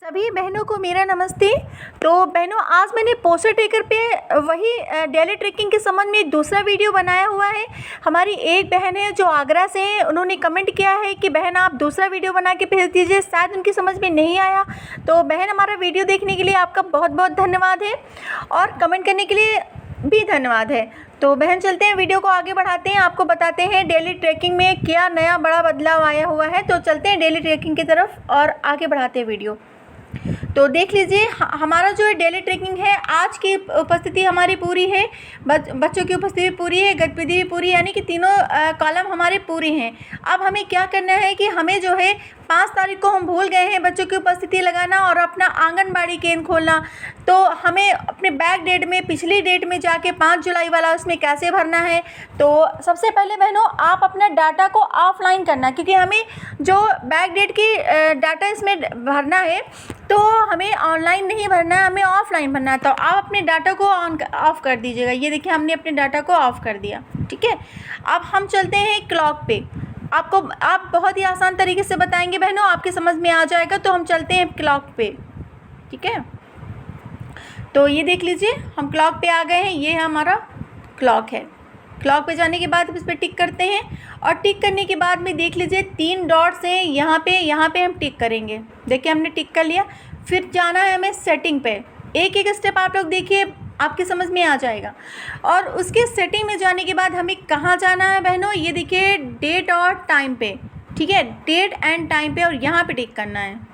सभी बहनों को मेरा नमस्ते। तो बहनों, आज मैंने पोस्टर ट्रैकर पे वही डेली ट्रैकिंग के संबंध में दूसरा वीडियो बनाया हुआ है। हमारी एक बहन है जो आगरा से है, उन्होंने कमेंट किया है कि बहन आप दूसरा वीडियो बना के भेज दीजिए, शायद उनकी समझ में नहीं आया। तो बहन, हमारा वीडियो देखने के लिए आपका बहुत बहुत धन्यवाद है और कमेंट करने के लिए भी धन्यवाद है। तो बहन, चलते हैं, वीडियो को आगे बढ़ाते हैं, आपको बताते हैं डेली ट्रैकिंग में क्या नया बड़ा बदलाव आया हुआ है। तो चलते हैं डेली ट्रैकिंग की तरफ और आगे बढ़ाते हैं वीडियो। तो देख लीजिए, हमारा जो डेली ट्रैकिंग है, आज की उपस्थिति हमारी पूरी है, बच्चों की उपस्थिति पूरी है, गतिविधि भी पूरी है, यानी कि तीनों कॉलम हमारे पूरे हैं। अब हमें क्या करना है कि हमें जो है 5 तारीख को हम भूल गए हैं बच्चों की उपस्थिति लगाना और अपना आंगनबाड़ी केंद्र खोलना। तो हमें अपने बैक डेट में, पिछली डेट में जाके 5 जुलाई वाला उसमें कैसे भरना है। तो सबसे पहले बहनों, आप अपना डाटा को ऑफलाइन करना, क्योंकि हमें जो बैक डेट की डाटा इसमें भरना है तो हमें ऑनलाइन नहीं भरना है, हमें ऑफलाइन भरना है। तो आप अपने डाटा को ऑफ कर दीजिएगा। ये देखिए, हमने अपने डाटा को ऑफ कर दिया। ठीक है, अब हम चलते हैं क्लॉक पे। आप बहुत ही आसान तरीके से बताएंगे बहनों, आपके समझ में आ जाएगा। तो हम चलते हैं क्लॉक पे। ठीक है, तो ये देख लीजिए, हम क्लॉक पे आ गए हैं। ये हमारा क्लॉक है। क्लॉक पे जाने के बाद हम इस पर टिक करते हैं और टिक करने के बाद में देख लीजिए 3 डॉट्स हैं यहाँ पे हम टिक करेंगे। देखिए, हमने टिक कर लिया। फिर जाना है हमें सेटिंग पे। एक एक स्टेप आप लोग देखिए, आपकी समझ में आ जाएगा। और उसके सेटिंग में जाने के बाद हमें कहाँ जाना है बहनों, ये देखिए, डेट और टाइम पे। ठीक है, डेट एंड टाइम पे, और यहाँ पे टिक करना है।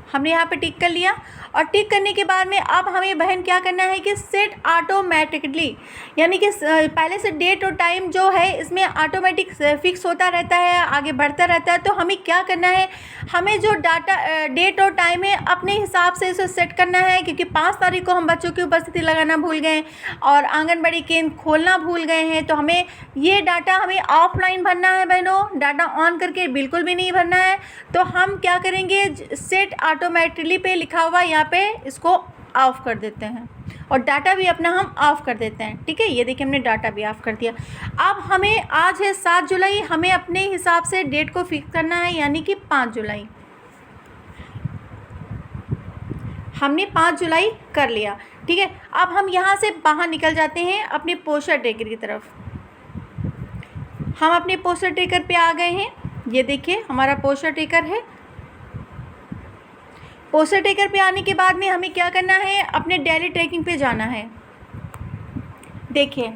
हमने यहाँ पे टिक कर लिया और टिक करने के बाद में अब हमें बहन क्या करना है कि सेट ऑटोमेटिकली, यानी कि पहले से डेट और टाइम जो है इसमें ऑटोमेटिक फिक्स होता रहता है, आगे बढ़ता रहता है। तो हमें क्या करना है, हमें जो डाटा डेट और टाइम है अपने हिसाब से इसे सेट करना है, क्योंकि 5 तारीख को हम बच्चों की उपस्थिति लगाना भूल गए और आंगनबाड़ी केंद्र खोलना भूल गए हैं। तो हमें ये डाटा हमें ऑफलाइन भरना है बहनों, डाटा ऑन करके बिल्कुल भी नहीं भरना है। तो हम क्या करेंगे, सेट ऑटोमेटिकली पे लिखा हुआ यहाँ पे इसको ऑफ कर देते हैं और डाटा भी अपना हम ऑफ कर देते हैं। ठीक है, ये देखिए, हमने डाटा भी ऑफ कर दिया। अब हमें आज है 7 जुलाई, हमें अपने हिसाब से डेट को फिक्स करना है, यानी कि 5 जुलाई। हमने 5 जुलाई कर लिया। ठीक है, अब हम यहाँ से बाहर निकल जाते हैं अपने पोस्टर ट्रैकर की तरफ। हम अपने पोस्टर ट्रैकर पे आ गए हैं। ये देखिए, हमारा पोस्टर ट्रैकर है। पोस्टर ट्रैकर पे आने के बाद में हमें क्या करना है, अपने डेली ट्रैकिंग पे जाना है। देखिए,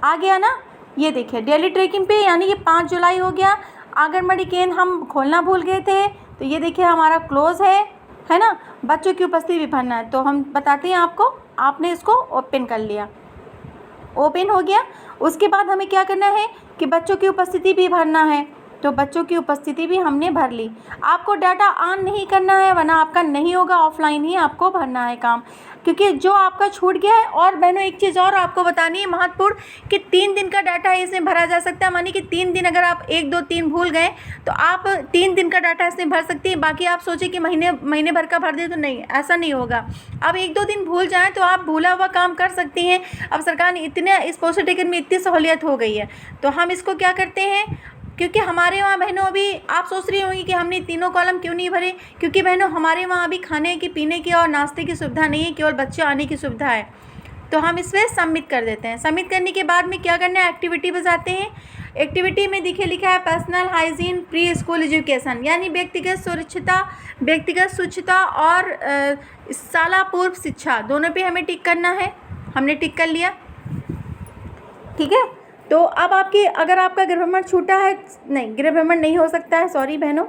आ गया ना, ये देखिए डेली ट्रैकिंग पे, यानी कि 5 जुलाई हो गया। आंगनबाड़ी केंद्र हम खोलना भूल गए थे, तो ये देखिए हमारा क्लोज है ना। बच्चों की उपस्थिति भी भरना है, तो हम बताते हैं आपको। आपने इसको ओपन कर लिया, ओपन हो गया। उसके बाद हमें क्या करना है कि बच्चों की उपस्थिति भी भरना है। तो बच्चों की उपस्थिति भी हमने भर ली। आपको डाटा ऑन नहीं करना है, वरना आपका नहीं होगा, ऑफलाइन ही आपको भरना है काम, क्योंकि जो आपका छूट गया है। और बहनों, एक चीज़ और आपको बतानी है महत्वपूर्ण, कि 3 दिन का डाटा इसमें भरा जा सकता है। मानी कि 3 दिन, अगर आप 1, 2, 3 भूल गए तो आप 3 दिन का डाटा इसमें भर सकती हैं। बाकी आप सोचें कि महीने भर का भर दे, तो नहीं, ऐसा नहीं होगा। अब 1, 2 दिन भूल जाएँ तो आप भूला हुआ काम कर सकती हैं। अब सरकार ने इस पोस्टर ट्रैकर में इतनी सहूलियत हो गई है, तो हम इसको क्या करते हैं, क्योंकि हमारे वहाँ बहनों, अभी आप सोच रही होंगी कि हमने तीनों कॉलम क्यों नहीं भरे, क्योंकि बहनों हमारे वहाँ अभी खाने की, पीने की और नाश्ते की सुविधा नहीं है, केवल बच्चे आने की सुविधा है। तो हम इस पर सबमिट कर देते हैं। सबमिट करने के बाद में क्या करना है, एक्टिविटी पर जाते हैं। एक्टिविटी में लिखा है personal hygiene pre school education, यानी व्यक्तिगत स्वच्छता और शाला पूर्व शिक्षा, दोनों पे हमें टिक करना है। हमने टिक कर लिया। ठीक है, तो अब अगर आपका गृह भ्रमण छूटा है, नहीं, गृह भ्रमण नहीं हो सकता है, सॉरी बहनों।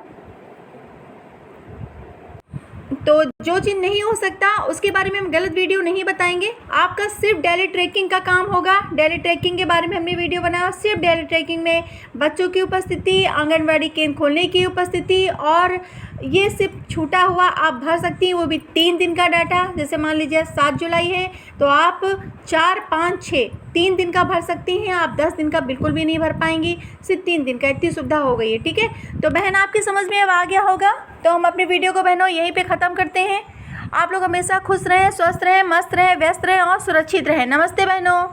तो जो चीज़ नहीं हो सकता उसके बारे में हम गलत वीडियो नहीं बताएंगे। आपका सिर्फ डेली ट्रैकिंग का काम होगा। डेली ट्रैकिंग के बारे में हमने वीडियो बनाया, सिर्फ डेली ट्रैकिंग में बच्चों की उपस्थिति, आंगनबाड़ी केंद्र खोलने की उपस्थिति, और ये सिर्फ छूटा हुआ आप भर सकती हैं, वो भी 3 दिन का डाटा। जैसे मान लीजिए 7 जुलाई है, तो आप 4, 5, 6 3 दिन का भर सकती हैं। आप 10 दिन का बिल्कुल भी नहीं भर पाएंगी, सिर्फ 3 दिन का, इतनी सुविधा हो गई है। ठीक है, तो बहन, आपकी समझ में अब आ गया होगा। तो हम अपने वीडियो को बहनों यहीं पे ख़त्म करते हैं। आप लोग हमेशा खुश रहें, स्वस्थ रहें, मस्त रहें, व्यस्त रहें और सुरक्षित रहें। नमस्ते बहनों।